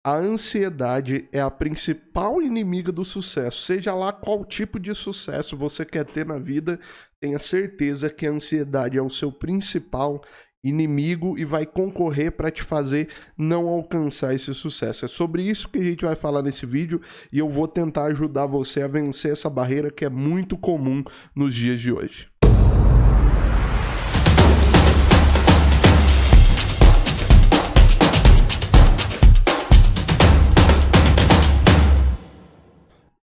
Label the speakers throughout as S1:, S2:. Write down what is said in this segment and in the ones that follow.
S1: A ansiedade é a principal inimiga do sucesso. Seja lá qual tipo de sucesso você quer ter na vida, tenha certeza que a ansiedade é o seu principal inimigo e vai concorrer para te fazer não alcançar esse sucesso. É sobre isso que a gente vai falar nesse vídeo e eu vou tentar ajudar você a vencer essa barreira que é muito comum nos dias de hoje.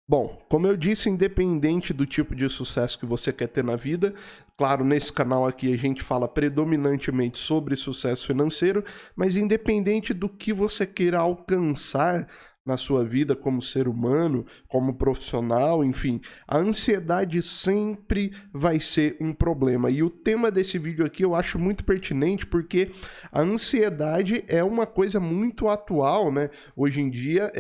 S1: Bom, como eu disse, independente do tipo de sucesso que você quer ter na vida, claro, nesse canal aqui a gente fala predominantemente sobre sucesso financeiro, mas independente do que você queira alcançar na sua vida como ser humano, como profissional, enfim, a ansiedade sempre vai ser um problema. E o tema desse vídeo aqui eu acho muito pertinente porque a ansiedade é uma coisa muito atual, né? Hoje em dia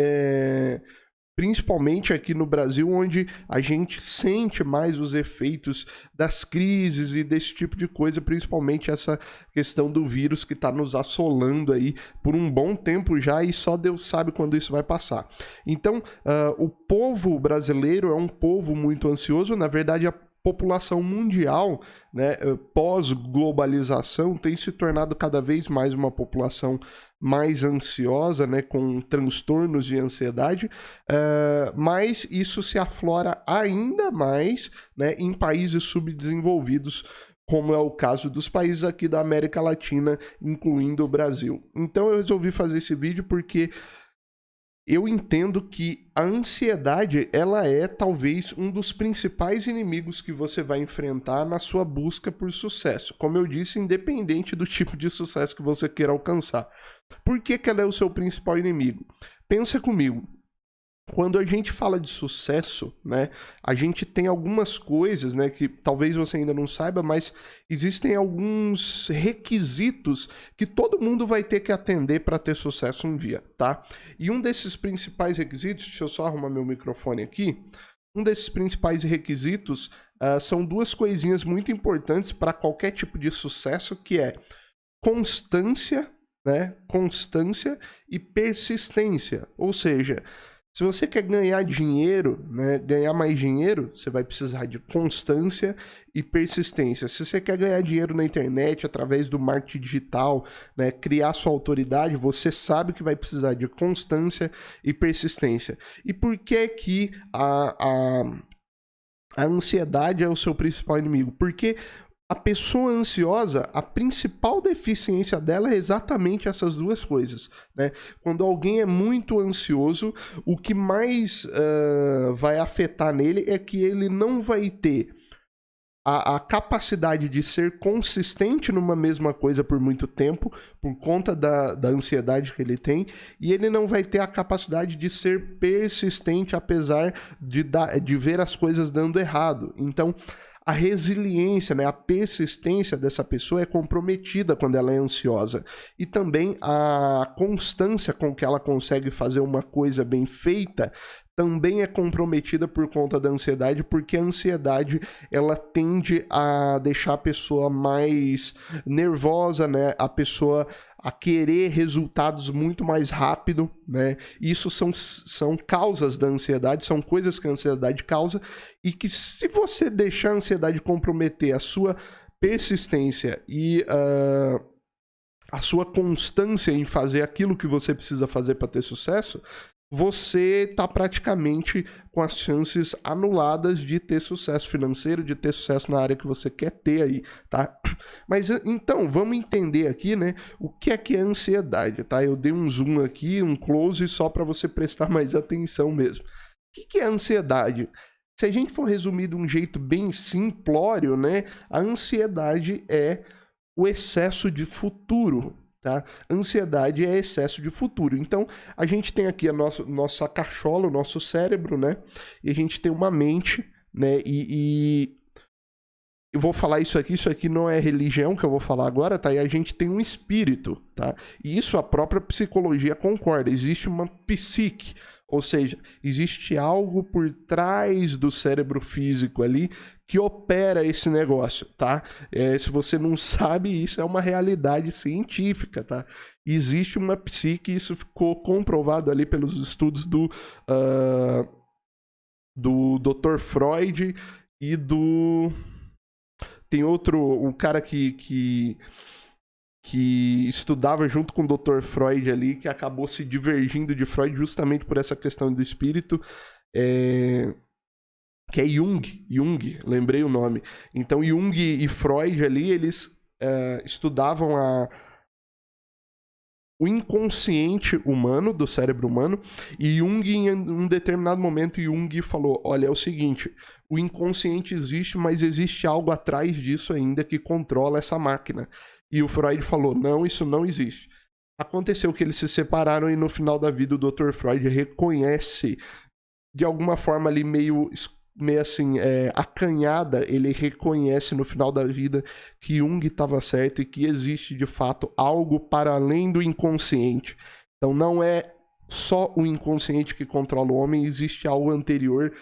S1: principalmente aqui no Brasil, onde a gente sente mais os efeitos das crises e desse tipo de coisa, principalmente essa questão do vírus que está nos assolando aí por um bom tempo já e só Deus sabe quando isso vai passar. Então, o povo brasileiro é um povo muito ansioso, na verdade a população mundial, né, pós-globalização, tem se tornado cada vez mais uma população mais ansiosa, né, com transtornos de ansiedade, mas isso se aflora ainda mais, né, em países subdesenvolvidos, como é o caso dos países aqui da América Latina, incluindo o Brasil. Então eu resolvi fazer esse vídeo porque eu entendo que a ansiedade, ela é talvez um dos principais inimigos que você vai enfrentar na sua busca por sucesso. Como eu disse, independente do tipo de sucesso que você queira alcançar. Por que ela é o seu principal inimigo? Pensa comigo. Quando a gente fala de sucesso, né, a gente tem algumas coisas, né, que talvez você ainda não saiba, mas existem alguns requisitos que todo mundo vai ter que atender para ter sucesso um dia, tá? E um desses principais requisitos, deixa eu só arrumar meu microfone aqui, um desses principais requisitos são duas coisinhas muito importantes para qualquer tipo de sucesso, que é constância, né, constância e persistência, ou seja, se você quer ganhar dinheiro, né, ganhar mais dinheiro, você vai precisar de constância e persistência. Se você quer ganhar dinheiro na internet através do marketing digital, né, criar sua autoridade, você sabe que vai precisar de constância e persistência. E por que que a ansiedade é o seu principal inimigo? Porque a pessoa ansiosa, a principal deficiência dela é exatamente essas duas coisas, né? Quando alguém é muito ansioso, o que mais vai afetar nele é que ele não vai ter a capacidade de ser consistente numa mesma coisa por muito tempo, por conta da ansiedade que ele tem, e ele não vai ter a capacidade de ser persistente, apesar de ver as coisas dando errado. Então, a resiliência, né, a persistência dessa pessoa é comprometida quando ela é ansiosa. E também a constância com que ela consegue fazer uma coisa bem feita também é comprometida por conta da ansiedade, porque a ansiedade ela tende a deixar a pessoa mais nervosa, né, a pessoa a querer resultados muito mais rápido, né? Isso são causas da ansiedade, são coisas que a ansiedade causa e que se você deixar a ansiedade comprometer a sua persistência e a sua constância em fazer aquilo que você precisa fazer para ter sucesso, você está praticamente com as chances anuladas de ter sucesso financeiro, de ter sucesso na área que você quer ter aí, tá? Mas então, vamos entender aqui, né, o que é ansiedade, tá? Eu dei um zoom aqui, um close só para você prestar mais atenção mesmo. O que é ansiedade? Se a gente for resumir de um jeito bem simplório, né, a ansiedade é o excesso de futuro, tá? Ansiedade é excesso de futuro. Então, a gente tem aqui a nossa cachola, o nosso cérebro, né? E a gente tem uma mente, né? E eu vou falar isso aqui não é religião que eu vou falar agora, tá? E a gente tem um espírito, tá? E isso a própria psicologia concorda. Existe uma psique, ou seja, existe algo por trás do cérebro físico ali que opera esse negócio, tá? Se você não sabe, isso é uma realidade científica, tá? existe uma psique, isso ficou comprovado ali pelos estudos do Dr. Freud e do... Tem um cara que estudava junto com o Dr. Freud ali, que acabou se divergindo de Freud justamente por essa questão do espírito, que é Jung, lembrei o nome. Então Jung e Freud ali, eles estudavam o inconsciente humano, do cérebro humano, e Jung, em um determinado momento, Jung falou, olha, é o seguinte, o inconsciente existe, mas existe algo atrás disso ainda que controla essa máquina. E o Freud falou, não, isso não existe. Aconteceu que eles se separaram e no final da vida o Dr. Freud reconhece, de alguma forma ali meio assim, acanhada, ele reconhece no final da vida que Jung estava certo e que existe de fato algo para além do inconsciente. Então não é só o inconsciente que controla o homem, existe algo anterior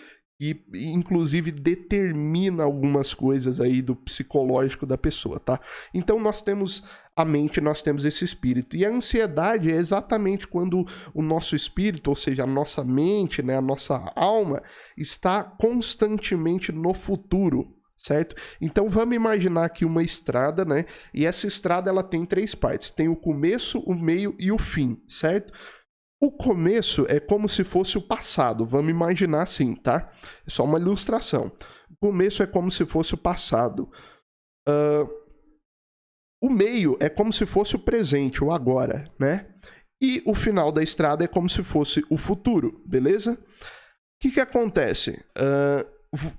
S1: que inclusive determina algumas coisas aí do psicológico da pessoa, tá? Então nós temos a mente, nós temos esse espírito. E a ansiedade é exatamente quando o nosso espírito, ou seja, a nossa mente, né, a nossa alma, está constantemente no futuro, certo? Então vamos imaginar aqui uma estrada, né? E essa estrada ela tem 3 partes. Tem o começo, o meio e o fim, certo? O começo é como se fosse o passado, vamos imaginar assim, tá? É só uma ilustração. O começo é como se fosse o passado. O meio é como se fosse o presente, o agora, né? E o final da estrada é como se fosse o futuro, beleza? O que acontece?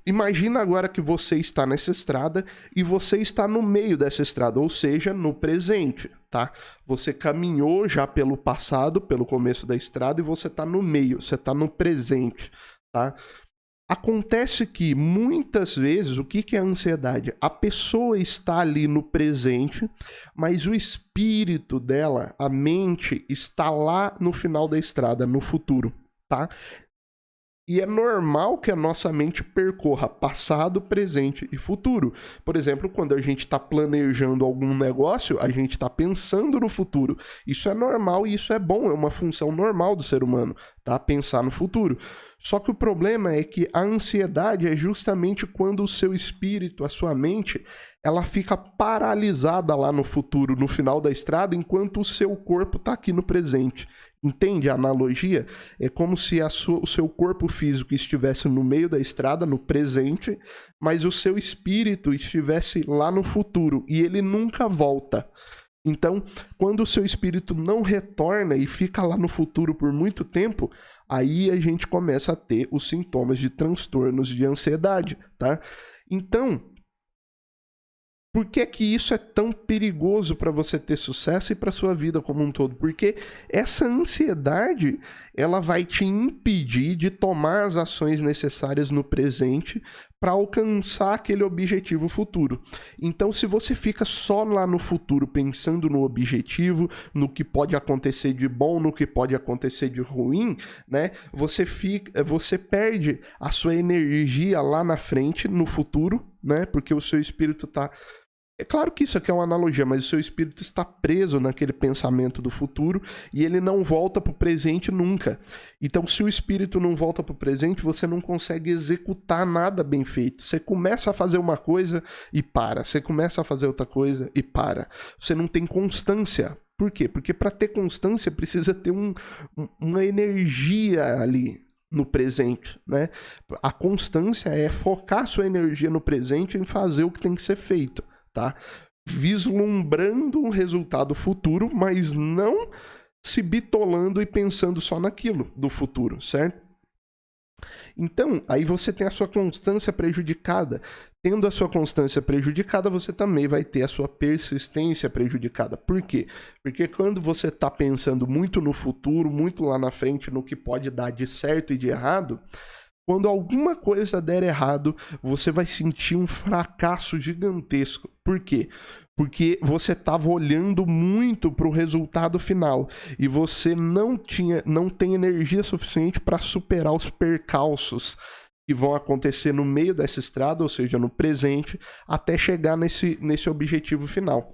S1: Imagina agora que você está nessa estrada e você está no meio dessa estrada, ou seja, no presente, tá? Você caminhou já pelo passado, pelo começo da estrada, e você está no meio, você está no presente, tá? Acontece que muitas vezes, o que é a ansiedade? A pessoa está ali no presente, mas o espírito dela, a mente, está lá no final da estrada, no futuro, tá? E é normal que a nossa mente percorra passado, presente e futuro. Por exemplo, quando a gente está planejando algum negócio, a gente está pensando no futuro. Isso é normal e isso é bom, é uma função normal do ser humano, tá? Pensar no futuro. Só que o problema é que a ansiedade é justamente quando o seu espírito, a sua mente, ela fica paralisada lá no futuro, no final da estrada, enquanto o seu corpo está aqui no presente. Entende a analogia? É como se o seu corpo físico estivesse no meio da estrada, no presente, mas o seu espírito estivesse lá no futuro e ele nunca volta. Então, quando o seu espírito não retorna e fica lá no futuro por muito tempo, aí a gente começa a ter os sintomas de transtornos de ansiedade, tá? Então, por que que isso é tão perigoso para você ter sucesso e para sua vida como um todo? Porque essa ansiedade, ela vai te impedir de tomar as ações necessárias no presente para alcançar aquele objetivo futuro. Então, se você fica só lá no futuro pensando no objetivo, no que pode acontecer de bom, no que pode acontecer de ruim, né? Você perde a sua energia lá na frente, no futuro, né? Porque o seu espírito está... É claro que isso aqui é uma analogia, mas o seu espírito está preso naquele pensamento do futuro e ele não volta para o presente nunca. Então, se o espírito não volta para o presente, você não consegue executar nada bem feito. Você começa a fazer uma coisa e para. Você começa a fazer outra coisa e para. Você não tem constância. Por quê? Porque para ter constância precisa ter uma energia ali no presente, né? A constância é focar sua energia no presente em fazer o que tem que ser feito. Tá? Vislumbrando um resultado futuro, mas não se bitolando e pensando só naquilo do futuro, certo? Então, aí você tem a sua constância prejudicada. Tendo a sua constância prejudicada, você também vai ter a sua persistência prejudicada. Por quê? Porque quando você está pensando muito no futuro, muito lá na frente, no que pode dar de certo e de errado, quando alguma coisa der errado, você vai sentir um fracasso gigantesco. Por quê? Porque você estava olhando muito para o resultado final e você não tem energia suficiente para superar os percalços que vão acontecer no meio dessa estrada, ou seja, no presente, até chegar nesse objetivo final.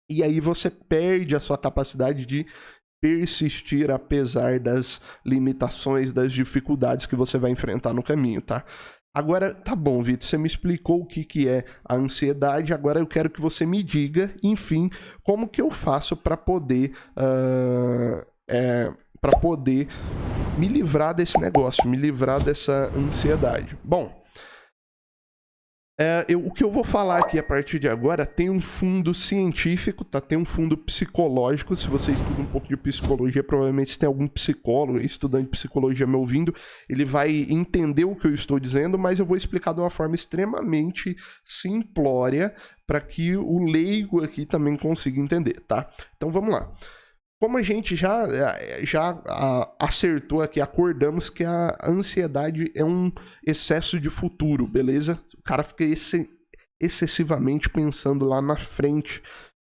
S1: E aí você perde a sua capacidade de persistir apesar das limitações, das dificuldades que você vai enfrentar no caminho, tá? Agora, tá bom, Vitor, você me explicou o que é a ansiedade, agora eu quero que você me diga, enfim, como que eu faço para poder me livrar desse negócio, me livrar dessa ansiedade. Bom, o que eu vou falar aqui a partir de agora tem um fundo científico, tá? Tem um fundo psicológico. Se você estuda um pouco de psicologia, provavelmente se tem algum psicólogo, estudante de psicologia me ouvindo, ele vai entender o que eu estou dizendo, mas eu vou explicar de uma forma extremamente simplória para que o leigo aqui também consiga entender, tá? Então vamos lá. Como a gente já acertou aqui, acordamos que a ansiedade é um excesso de futuro, beleza? O cara fica excessivamente pensando lá na frente,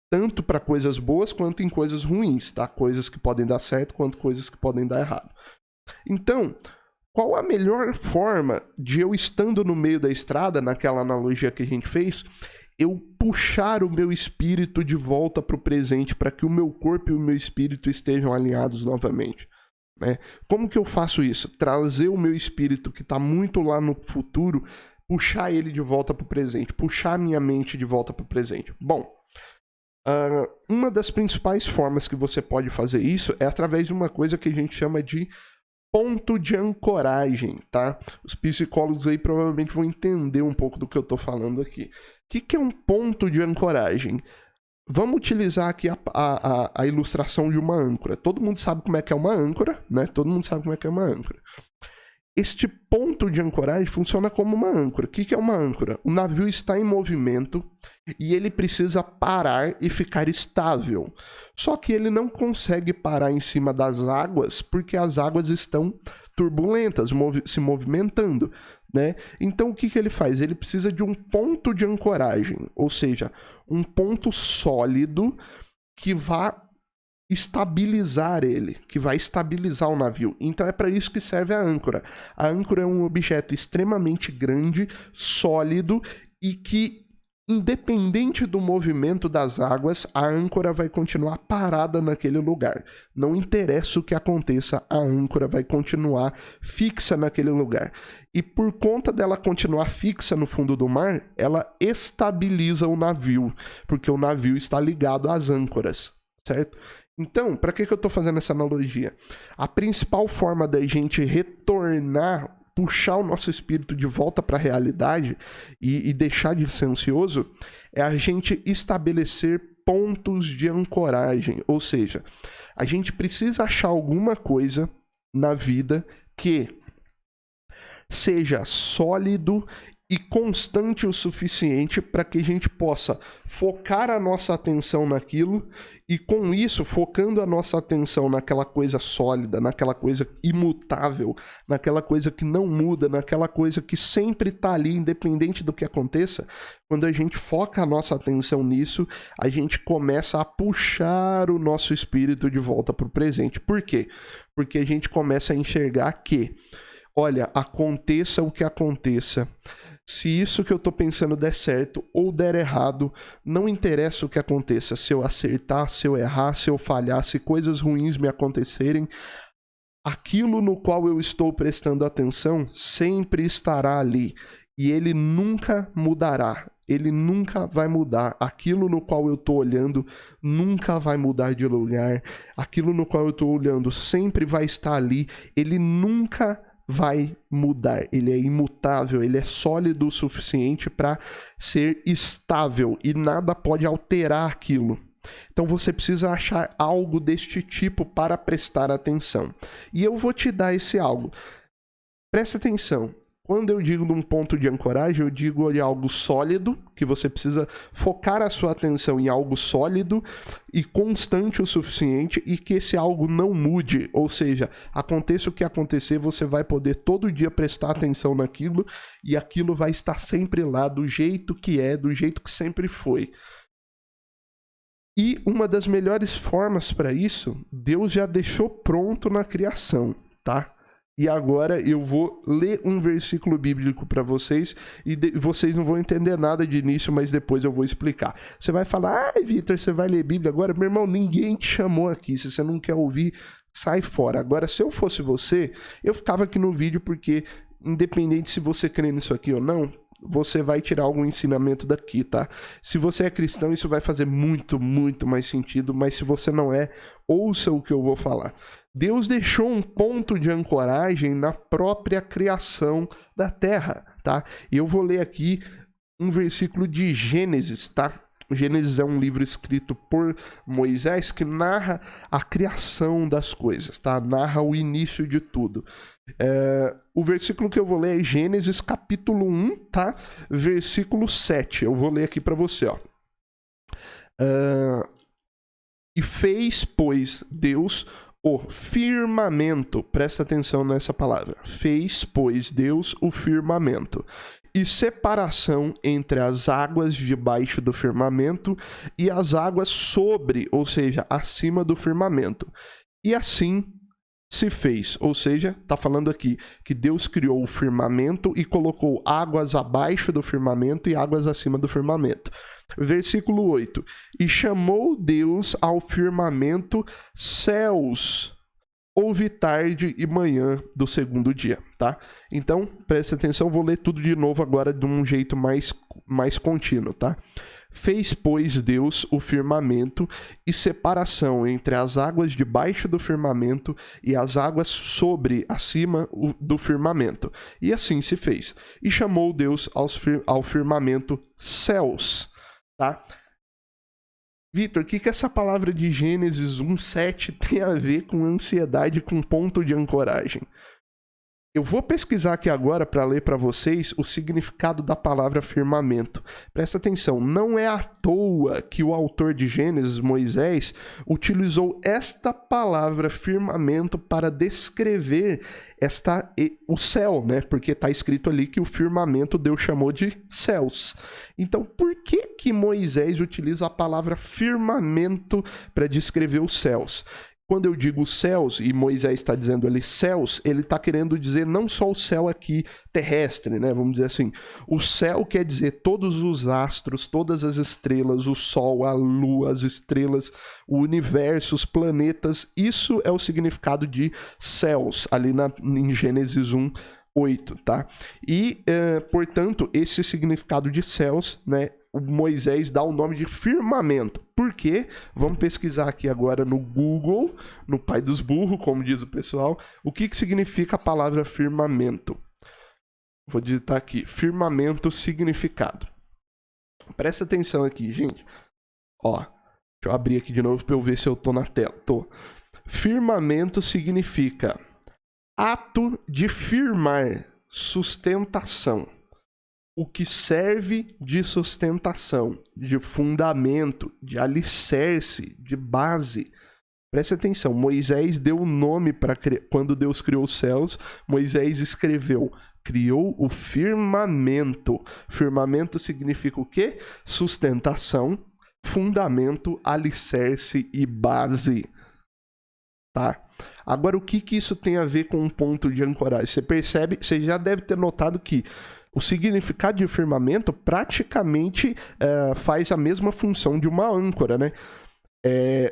S1: tanto para coisas boas quanto em coisas ruins, tá? Coisas que podem dar certo quanto coisas que podem dar errado. Então, qual a melhor forma de eu estando no meio da estrada, naquela analogia que a gente fez, eu puxar o meu espírito de volta para o presente, para que o meu corpo e o meu espírito estejam alinhados novamente, né? Como que eu faço isso? Trazer o meu espírito que está muito lá no futuro, puxar ele de volta para o presente, puxar a minha mente de volta para o presente. Bom, uma das principais formas que você pode fazer isso é através de uma coisa que a gente chama de ponto de ancoragem, tá? Os psicólogos aí provavelmente vão entender um pouco do que eu tô falando aqui. O que é um ponto de ancoragem? Vamos utilizar aqui a ilustração de uma âncora. Todo mundo sabe como é que é uma âncora, né? Todo mundo sabe como é que é uma âncora. Este ponto de ancoragem funciona como uma âncora. O que é uma âncora? O navio está em movimento e ele precisa parar e ficar estável. Só que ele não consegue parar em cima das águas porque as águas estão turbulentas, se movimentando, né? Então o que ele faz? Ele precisa de um ponto de ancoragem, ou seja, um ponto sólido que vá estabilizar ele, que vai estabilizar o navio. Então é para isso que serve a âncora. A âncora é um objeto extremamente grande, sólido e que, independente do movimento das águas, a âncora vai continuar parada naquele lugar. Não interessa o que aconteça, a âncora vai continuar fixa naquele lugar. E por conta dela continuar fixa no fundo do mar, ela estabiliza o navio, porque o navio está ligado às âncoras, certo? Então, para que eu estou fazendo essa analogia? A principal forma da gente retornar, puxar o nosso espírito de volta para a realidade e deixar de ser ansioso, é a gente estabelecer pontos de ancoragem. Ou seja, a gente precisa achar alguma coisa na vida que seja sólido e constante o suficiente para que a gente possa focar a nossa atenção naquilo e, com isso, focando a nossa atenção naquela coisa sólida, naquela coisa imutável, naquela coisa que não muda, naquela coisa que sempre está ali, independente do que aconteça, quando a gente foca a nossa atenção nisso, a gente começa a puxar o nosso espírito de volta para o presente. Por quê? Porque a gente começa a enxergar que, olha, aconteça o que aconteça, se isso que eu tô pensando der certo ou der errado, não interessa o que aconteça. Se eu acertar, se eu errar, se eu falhar, se coisas ruins me acontecerem, aquilo no qual eu estou prestando atenção sempre estará ali. E ele nunca mudará. Ele nunca vai mudar. Aquilo no qual eu estou olhando nunca vai mudar de lugar. Aquilo no qual eu estou olhando sempre vai estar ali. Ele nunca vai mudar, ele é imutável, ele é sólido o suficiente para ser estável e nada pode alterar aquilo. Então você precisa achar algo deste tipo para prestar atenção. E eu vou te dar esse algo. Presta atenção. Quando eu digo de um ponto de ancoragem, eu digo de algo sólido, que você precisa focar a sua atenção em algo sólido e constante o suficiente e que esse algo não mude. Ou seja, aconteça o que acontecer, você vai poder todo dia prestar atenção naquilo e aquilo vai estar sempre lá do jeito que é, do jeito que sempre foi. E uma das melhores formas para isso, Deus já deixou pronto na criação, tá? E agora eu vou ler um versículo bíblico para vocês e vocês não vão entender nada de início, mas depois eu vou explicar. Você vai falar, ai, Vitor, você vai ler Bíblia agora? Meu irmão, ninguém te chamou aqui. Se você não quer ouvir, sai fora. Agora, se eu fosse você, eu ficava aqui no vídeo porque, independente se você crê nisso aqui ou não, você vai tirar algum ensinamento daqui, tá? Se você é cristão, isso vai fazer muito, muito mais sentido, mas se você não é, ouça o que eu vou falar. Deus deixou um ponto de ancoragem na própria criação da terra, tá? E eu vou ler aqui um versículo de Gênesis, tá? Gênesis é um livro escrito por Moisés que narra a criação das coisas, tá? Narra o início de tudo. O versículo que eu vou ler é Gênesis capítulo 1, tá? Versículo 7. Eu vou ler aqui para você, ó. E fez, pois, Deus o firmamento, presta atenção nessa palavra, fez, pois, Deus o firmamento, e separação entre as águas debaixo do firmamento e as águas sobre, ou seja, acima do firmamento. E assim se fez, ou seja, está falando aqui que Deus criou o firmamento e colocou águas abaixo do firmamento e águas acima do firmamento. Versículo 8. E chamou Deus ao firmamento céus, houve tarde e manhã do segundo dia, tá? Então, presta atenção, vou ler tudo de novo agora de um jeito mais contínuo, tá? Fez, pois, Deus o firmamento e separação entre as águas debaixo do firmamento e as águas sobre, acima do firmamento. E assim se fez. E chamou Deus ao firmamento céus, tá? Vitor, o que essa palavra de Gênesis 1:7 tem a ver com ansiedade, com ponto de ancoragem? Eu vou pesquisar aqui agora para ler para vocês o significado da palavra firmamento. Presta atenção, não é à toa que o autor de Gênesis, Moisés, utilizou esta palavra firmamento para descrever o céu, né? Porque está escrito ali que o firmamento Deus chamou de céus. Então, por que Moisés utiliza a palavra firmamento para descrever os céus? Quando eu digo céus, e Moisés está dizendo ali céus, ele está querendo dizer não só o céu aqui terrestre, né? Vamos dizer assim. O céu quer dizer todos os astros, todas as estrelas, o sol, a lua, as estrelas, o universo, os planetas. Isso é o significado de céus, ali em Gênesis 1:8, tá? E, portanto, esse significado de céus, né? O Moisés dá o nome de firmamento. Por quê? Vamos pesquisar aqui agora no Google, no pai dos burros, como diz o pessoal, o que significa a palavra firmamento. Vou digitar aqui, firmamento, significado. Presta atenção aqui, gente. Ó, deixa eu abrir aqui de novo para eu ver se eu tô na tela. Tô. Firmamento significa ato de firmar, sustentação. O que serve de sustentação, de fundamento, de alicerce, de base. Presta atenção, Moisés deu o nome para quando Deus criou os céus, Moisés escreveu, criou o firmamento. Firmamento significa o quê? Sustentação, fundamento, alicerce e base. Tá? Agora, o que isso tem a ver com um ponto de ancoragem? Você percebe, você já deve ter notado que o significado de firmamento praticamente faz a mesma função de uma âncora, né?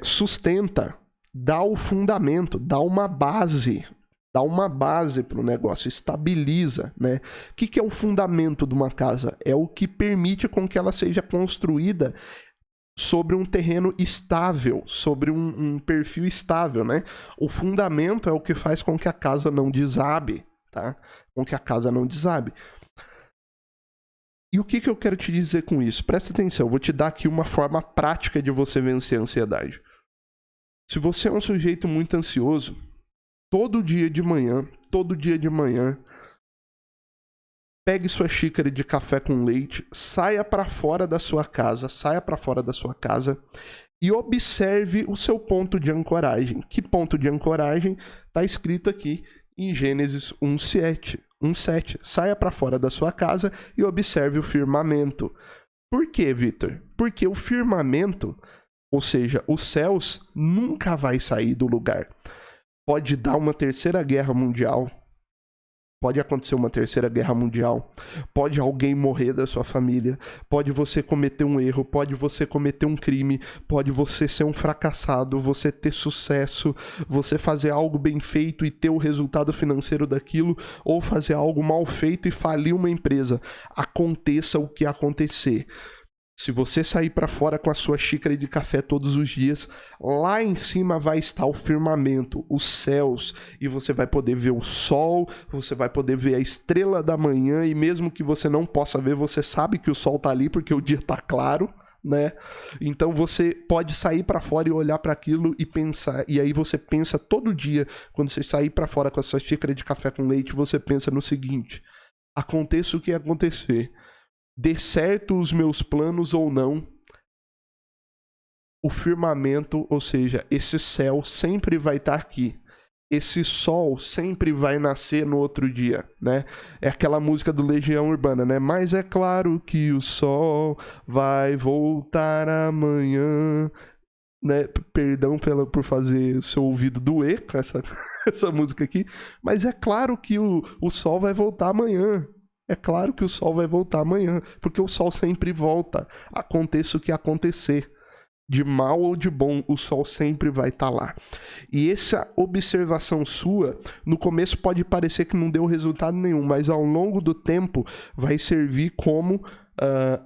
S1: Sustenta, dá o fundamento, dá uma base para o negócio, estabiliza, né? O que é o fundamento de uma casa? É o que permite com que ela seja construída sobre um terreno estável, sobre um perfil estável, né? O fundamento é o que faz com que a casa não desabe, tá? Com que a casa não desabe. E o que eu quero te dizer com isso? Presta atenção, eu vou te dar aqui uma forma prática de você vencer a ansiedade. Se você é um sujeito muito ansioso, todo dia de manhã, pegue sua xícara de café com leite, saia para fora da sua casa e observe o seu ponto de ancoragem. Que ponto de ancoragem? Está escrito aqui em Gênesis 1:7. Saia para fora da sua casa e observe o firmamento. Por quê, Vitor? Porque o firmamento, ou seja, os céus, nunca vai sair do lugar. Pode dar uma terceira guerra mundial, Pode acontecer uma terceira guerra mundial, pode alguém morrer da sua família, pode você cometer um erro, pode você cometer um crime, pode você ser um fracassado, você ter sucesso, você fazer algo bem feito e ter o resultado financeiro daquilo, ou fazer algo mal feito e falir uma empresa. Aconteça o que acontecer. Se você sair para fora com a sua xícara de café todos os dias, lá em cima vai estar o firmamento, os céus, e você vai poder ver o sol, você vai poder ver a estrela da manhã, e mesmo que você não possa ver, você sabe que o sol tá ali porque o dia tá claro, né? Então você pode sair para fora e olhar para aquilo e pensar, e aí você pensa todo dia, quando você sair para fora com a sua xícara de café com leite, você pensa no seguinte: aconteça o que acontecer, dê certo os meus planos ou não, o firmamento, ou seja, esse céu sempre vai estar aqui. Esse sol sempre vai nascer no outro dia, né? É aquela música do Legião Urbana, né? Mas é claro que o sol vai voltar amanhã, né? Perdão por fazer o seu ouvido doer com essa música aqui, mas é claro que o sol vai voltar amanhã. É claro que o sol vai voltar amanhã, porque o sol sempre volta. Aconteça o que acontecer, de mal ou de bom, o sol sempre vai estar lá. E essa observação sua, no começo pode parecer que não deu resultado nenhum, mas ao longo do tempo vai servir como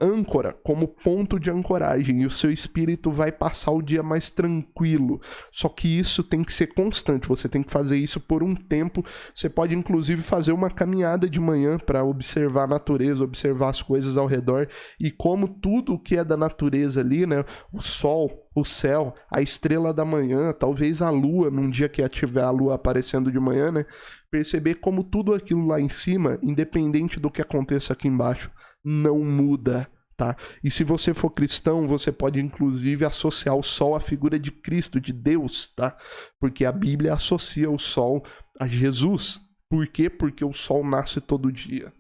S1: âncora, como ponto de ancoragem, e o seu espírito vai passar o dia mais tranquilo. Só que isso tem que ser constante, você tem que fazer isso por um tempo. Você pode inclusive fazer uma caminhada de manhã para observar a natureza, observar as coisas ao redor, e como tudo que é da natureza ali, né, o sol, o céu, a estrela da manhã, talvez a lua, num dia que tiver a lua aparecendo de manhã, né, perceber como tudo aquilo lá em cima, independente do que aconteça aqui embaixo, não muda, tá? E se você for cristão, você pode inclusive associar o sol à figura de Cristo, de Deus, tá? Porque a Bíblia associa o sol a Jesus. Por quê? Porque o sol nasce todo dia.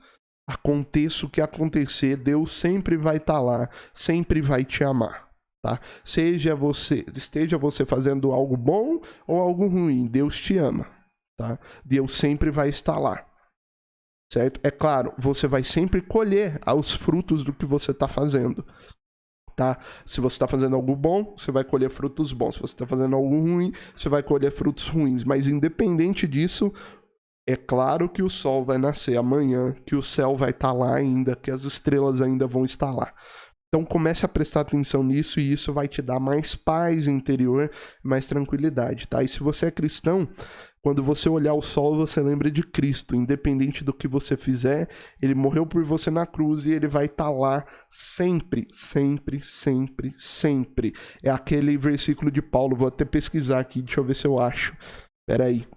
S1: Aconteça o que acontecer, Deus sempre vai estar lá, sempre vai te amar, tá? Esteja você fazendo algo bom ou algo ruim, Deus te ama, tá? Deus sempre vai estar lá. Certo? É claro, você vai sempre colher os frutos do que você está fazendo, tá? Se você está fazendo algo bom, você vai colher frutos bons. Se você está fazendo algo ruim, você vai colher frutos ruins. Mas independente disso, é claro que o sol vai nascer amanhã, que o céu vai estar lá ainda, que as estrelas ainda vão estar lá. Então comece a prestar atenção nisso, e isso vai te dar mais paz interior, mais tranquilidade, tá? E se você é cristão, quando você olhar o sol, você lembra de Cristo. Independente do que você fizer, ele morreu por você na cruz e ele vai estar lá sempre, sempre, sempre, sempre. É aquele versículo de Paulo, vou até pesquisar aqui, deixa eu ver se eu acho. Espera aí.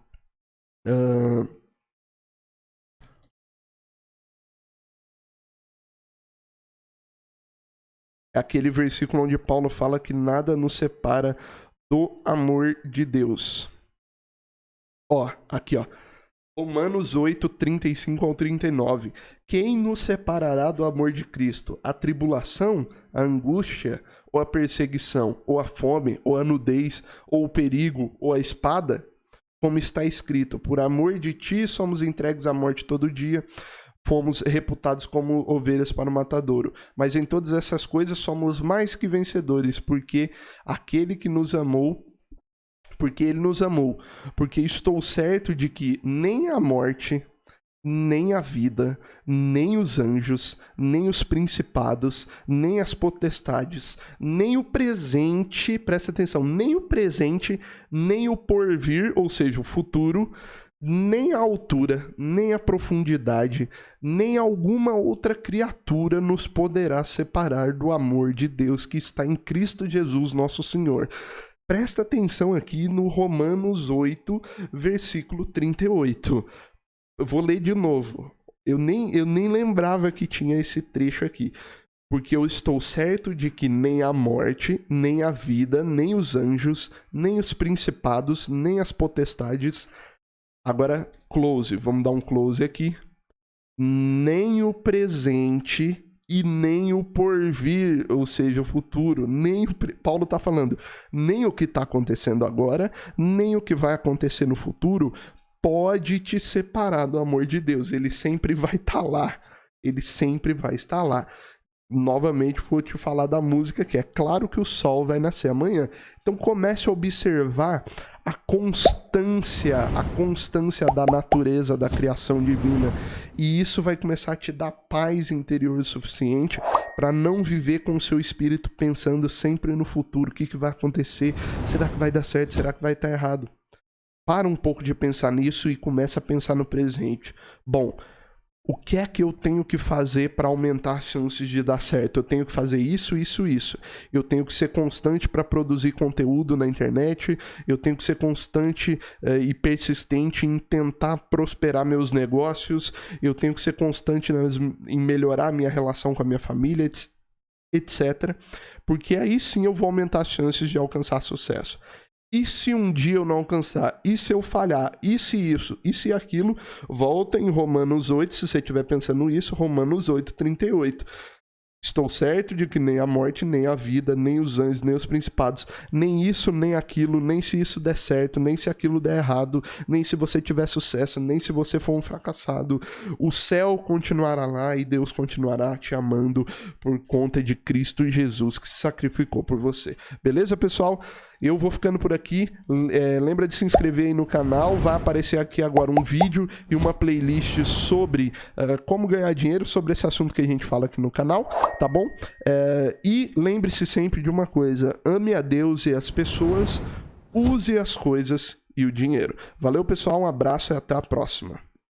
S1: É aquele versículo onde Paulo fala que nada nos separa do amor de Deus. Ó, aqui, ó. Romanos 8, 35 ao 39. Quem nos separará do amor de Cristo? A tribulação, a angústia, ou a perseguição, ou a fome, ou a nudez, ou o perigo, ou a espada? Como está escrito, por amor de ti somos entregues à morte todo dia, fomos reputados como ovelhas para o matadouro. Mas em todas essas coisas somos mais que vencedores, porque aquele que nos amou, porque ele nos amou, porque estou certo de que nem a morte, nem a vida, nem os anjos, nem os principados, nem as potestades, nem o presente, presta atenção, nem o presente, nem o porvir, ou seja, o futuro, nem a altura, nem a profundidade, nem alguma outra criatura nos poderá separar do amor de Deus que está em Cristo Jesus, nosso Senhor. Presta atenção aqui no Romanos 8, versículo 38. Eu vou ler de novo. Eu nem lembrava que tinha esse trecho aqui. Porque eu estou certo de que nem a morte, nem a vida, nem os anjos, nem os principados, nem as potestades... Agora, close. Vamos dar um close aqui. Nem o presente... e nem o porvir, ou seja, o futuro, Paulo está falando, nem o que está acontecendo agora, nem o que vai acontecer no futuro, pode te separar do amor de Deus. Ele sempre vai estar lá. Ele sempre vai estar lá. Novamente, vou te falar da música, que é claro que o sol vai nascer amanhã. Então comece a observar a constância da natureza, da criação divina. E isso vai começar a te dar paz interior suficiente para não viver com o seu espírito pensando sempre no futuro. O que vai acontecer? Será que vai dar certo? Será que vai estar errado? Para um pouco de pensar nisso e começa a pensar no presente. Bom, o que é que eu tenho que fazer para aumentar as chances de dar certo? Eu tenho que fazer isso, isso, isso. Eu tenho que ser constante para produzir conteúdo na internet. Eu tenho que ser constante e persistente em tentar prosperar meus negócios. Eu tenho que ser constante em melhorar minha relação com a minha família, etc. Porque aí sim eu vou aumentar as chances de alcançar sucesso. E se um dia eu não alcançar? E se eu falhar? E se isso? E se aquilo? Volta em Romanos 8, se você estiver pensando nisso, Romanos 8, 38. Estou certo de que nem a morte, nem a vida, nem os anjos, nem os principados, nem isso, nem aquilo, nem se isso der certo, nem se aquilo der errado, nem se você tiver sucesso, nem se você for um fracassado. O céu continuará lá e Deus continuará te amando por conta de Cristo Jesus que se sacrificou por você. Beleza, pessoal? Eu vou ficando por aqui. Lembra de se inscrever aí no canal. Vai aparecer aqui agora um vídeo e uma playlist sobre como ganhar dinheiro, sobre esse assunto que a gente fala aqui no canal, tá bom? E lembre-se sempre de uma coisa: ame a Deus e as pessoas, use as coisas e o dinheiro. Valeu, pessoal, um abraço e até a próxima.